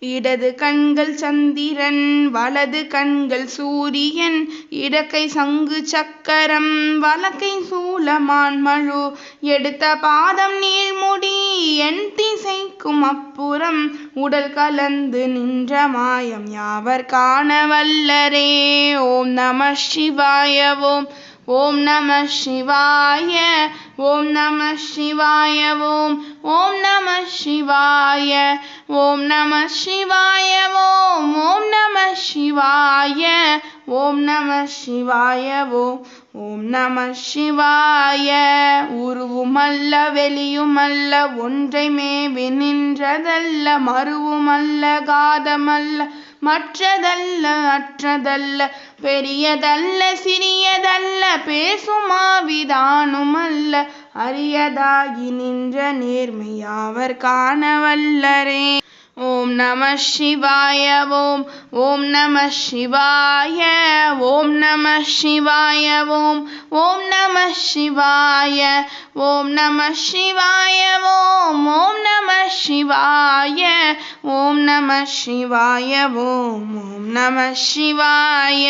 இடது கண்கள் சந்திரன் வலது கண்கள் சூரியன் இடக்கை சங்கு சக்கரம் வலக்கை சூலமான் மழு எடுத்த பாதம் நீள்முடி என் திசைக்கும் அப்புறம் உடல் கலந்து நின்ற மாயம் யாவர் காண வல்லரே. ஓம் நம சிவாய. ஓம் நம சிவாய. ஓம் நம சிவாய. ஓம் நம சிவாய. ஓம் நம சிவாய. ஓம் நம சிவாய. ஓம் நம சிவாய. ஓம் நம சிவாய. உருவுமல்ல வெளியுமல்ல ஒன்றை மேவி நின்றதல்ல மருவுமல்ல காதமல்ல மற்றதல்ல அற்றதல்ல பெரியதல்ல சிறியதல்ல பேசுமாவிதானுமல்ல அரியதாகி நின்ற நேர்மை யாவர் காண வல்லரே. ஓம் நம சிவாய. ஓம் நம சிவாய. ஓம் நம சிவாய. ஓம் நம சிவாய. ஓம் நம சிவாய. ஓம் நம சிவாய. ஓம் நம சிவாய. ஓம் நம சிவாய.